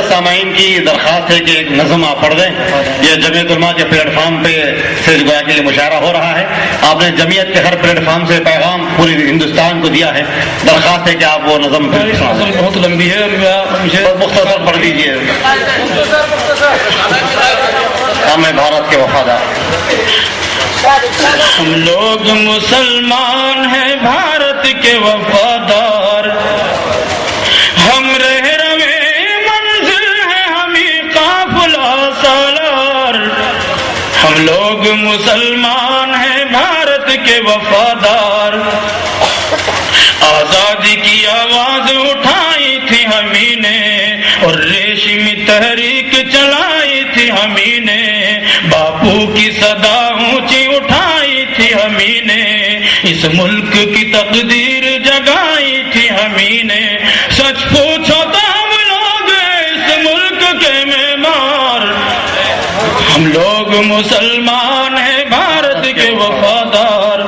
حضرت سامعین کی درخواست ہے کہ ایک نظم آپ پڑھ دیں. یہ جمعیت علماء کے پلیٹ فارم پہ سے گویا کہ یہ مشاعرہ ہو رہا ہے. آپ نے جمعیت کے ہر پلیٹ فارم سے پیغام پوری ہندوستان کو دیا ہے. درخواست ہے کہ آپ وہ نظم بہت لمبی ہے, مجھے مختصر پڑھ دیجیے. ہم بھارت کے وفادار. ہم لوگ مسلمان ہیں بھارت کے وفادار, ہم رہ روے منزل ہیں ہمیں قافلہ سالار. ہم لوگ مسلمان ہیں بھارت کے وفادار, آزادی کی آواز اٹھائی تھی ہمیں نے اور ریشمی تحریک چلائی تھی ہمیں نے. باپو کی صدا اونچی اٹھائی تھی ہمیں نے, اس ملک کی تقدیر جگائی تھی ہمیں نے. سچ پوچھو تو ہم لوگ اس ملک کے معمار, ہم لوگ مسلمان ہیں بھارت کے وفادار.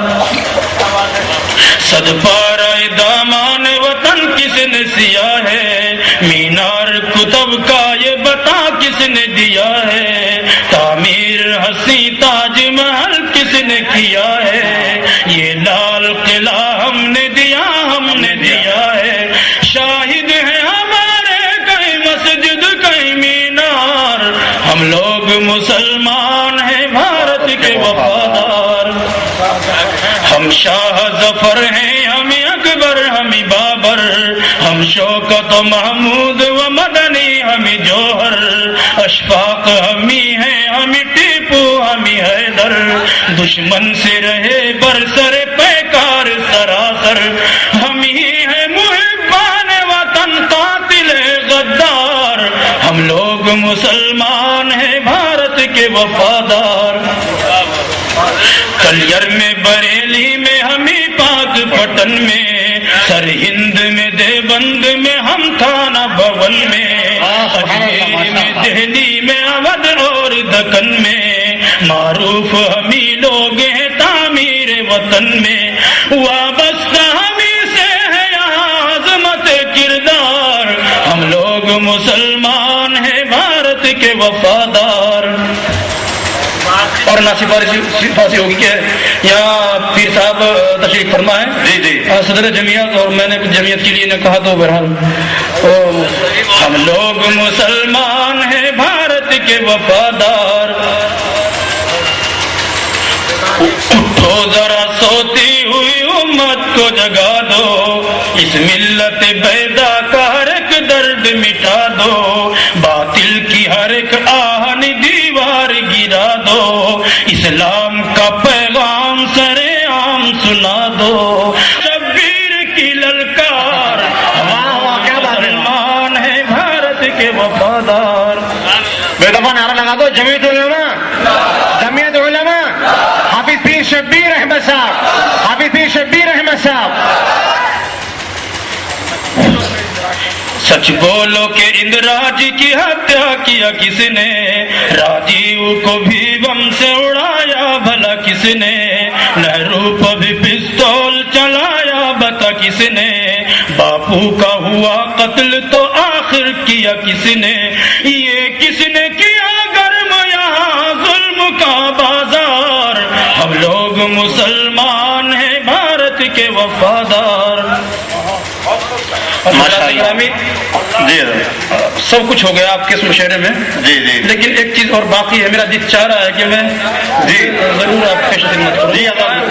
صد پارہ دامان وطن کس نے سیا ہے, مینار کتب کا یہ بتا کس نے دیا ہے. تعمیر حسین تاج محل کس نے کیا ہے, یہ لال قلعہ ہم نے دیا ہے. شاہد ہے ہمارے کئی مسجد کئی مینار, ہم لوگ مسلمان ہیں بھارت کے وفادار. ہم شاہ ظفر ہیں ہمیں اکبر ہمیں بابر, ہم شوکت و محمود و مدنی ہمیں جوہر. اشفاق ہمیں ہیں ہمیں ٹیپو ہمیں حیدر, دشمن سے رہے برسر پیکار سراسر. ہم ہی ہیں محبان وطن قاتل غدار, ہم لوگ مسلمان ہیں بھارت کے وفادار. کلیئر میں بریلی میں ہمیں پاک پٹن میں, سرہند میں دیوبند میں ہم تھانہ بھون میں, اجمیر میں دہلی میں اودھ اور دکن میں, معروف ہمیں لوگ ہیں تعمیر وطن میں. وابستہ ہمیں سے ہے یہاں عظمت کردار, ہم لوگ مسلمان ہیں بھارت کے وفادار. اور نہ سفارشی ہوگی کہ یہاں پیر صاحب تشریف فرما ہے. جی جی صدر جمعیت, اور میں نے جمعیت کے لیے نے کہا تو بہرحال ہم لوگ مسلمان ہیں بھارت کے وفادار. اٹھو ذرا سوتی ہوئی امت کو جگا دو, اس ملت بیدا کا ہر ایک درد مٹا دو. باطل کی ہر ایک آہن دیوار گرا دو, اسلام کا پیغام سرے عام سنا دو. شبیر کی للکار, مسلمان ہے بھارت کے وفادار. بے دفعہ نعرہ لگا دو, جمعیت علماء حافظ پیر شبیر احمد صاحب. سچ بولو کہ اندراج کی ہتیا کیا کس نے, راجیو کو بھی بم سے اڑایا بھلا کس نے, نہرو پر بھی پستول چلایا بتا کس نے, باپو کا ہوا قتل تو آخر کیا کس نے, یہ کس نے کیا گرم یہاں ظلم کا بازار, ہم لوگ مسلمان ہیں بھارت کے وفادار. جی سب کچھ ہو گیا آپ کے اس مشاعرے میں. جی جی لیکن ایک چیز اور باقی ہے, میرا دل چاہ رہا ہے کہ میں جی ضرور آپ پیش خدمت کروں. جی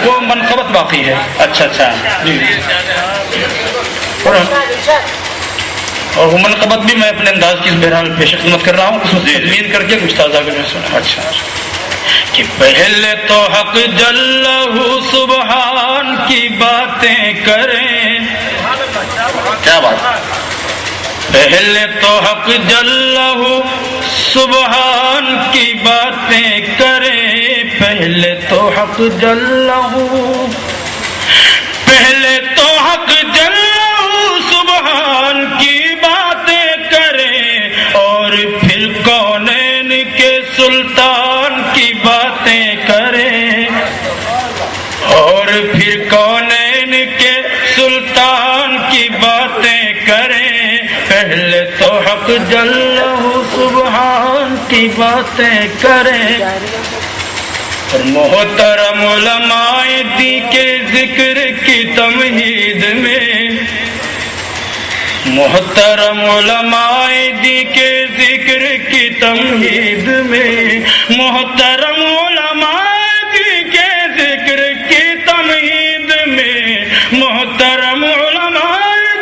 وہ منقبت باقی ہے. اچھا جی, اور وہ منقبت بھی میں اپنے انداز کی بہرحال پیش خدمت کر رہا ہوں, اس میں تدوین کر کے کچھ تازہ کرنے سنا. اچھا کہ پہلے تو حق جلہ سبحان کی باتیں کریں. کیا بات, پہلے تو حق جلہ سبحان کی باتیں کریں, پہلے تو حق جلہ سبحان کی باتیں کریں, اور پھر کونین کے سلطان کی باتیں کریں, اور پھر کونین کے سلطان کی باتیں کریں. پہلے تو حق حق جل سبحان کی باتیں کریں. اور محترم علماء دی کے ذکر کی تمہید میں، محترم علماء دی کے ذکر کی تمہید میں، محترم علماء دی کے ذکر کی تمہید میں، محترم علماء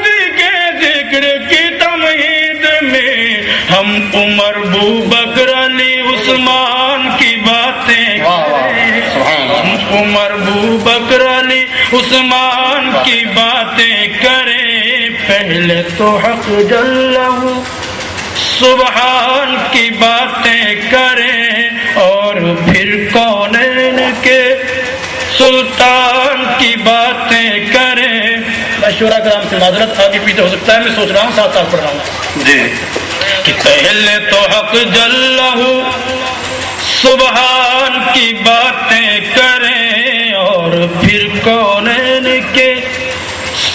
دی کے ذکر کی تمہید میں، ہم عمر ابوبکر علی عثمان کی باتیں کریں. ہم عمر ابوبکر علی عثمان کی باتیں کریں. پہلے تو حق جل سبحان کی باتیں کریں اور پھر کونین کے سلطان کی باتیں کریں. مشورہ کرام سے معذرت، آگے پیچھے ہو سکتا ہے، میں سوچ رہا ہوں ساتھ ساتھ پڑھ رہا ہوں جی. کہ پہلے تو حق جل سبحان کی باتیں کریں اور پھر کونین کے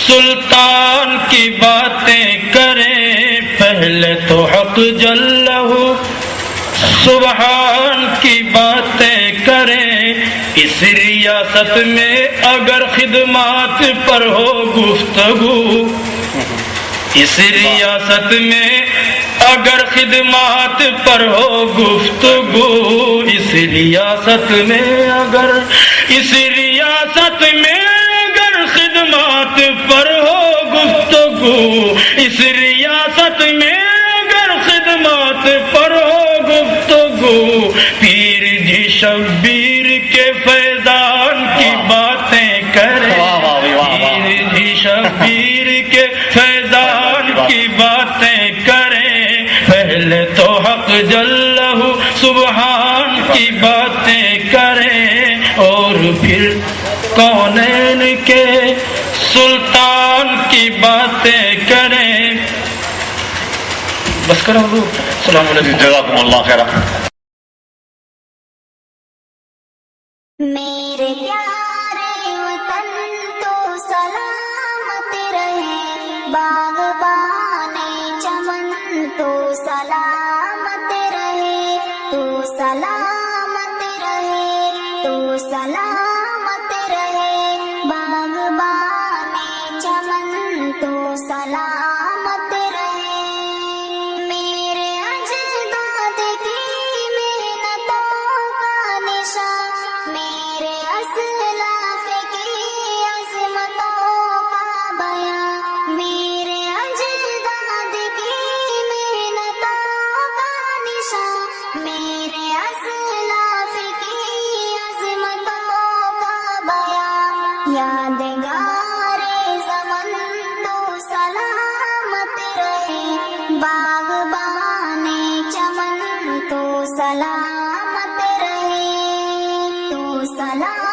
سلطان کی باتیں کریں. پہلے تو حق جل سبحان کی باتیں کریں. اس ریاست میں اگر خدمات پر ہو گفتگو، اس ریاست میں اگر خدمات پر ہو گفتگو، اس ریاست میں اگر، اس ریاست میں اگر خدمات پر ہو گفتگو، اس ریاست میں اگر خدمات پر ہو گفتگو، پیر جی شبیر کے فیضان کی باتیں کریں. پیر جی شبیر کے فیضان کی باتیں کریں. پہلے تو حق جل سبحان کی باتیں کریں اور پھر کونین کے سلطان کی باتیں کریں. بس کرو حضور. السلام علیکم. جزاکم اللہ خیرا. میرے پیارے وطن تو سلامت رہے، باغبانے چمن تو سلامت رہے، تو سلامت رہے، تو سلامت رہے، باغبانے چمن تو سلامت رہے. میرے اجداد کی محنتوں کا نشان، میرے اسلاف کی عظمتوں کا بیان، میرے اجداد کی محنتوں کا نشان، میرے اسلاف کی عظمتوں کا بیان. یادگار زمن تو سلامت رہے، باغبانے چمن تو سلامت رہے، تو سلامت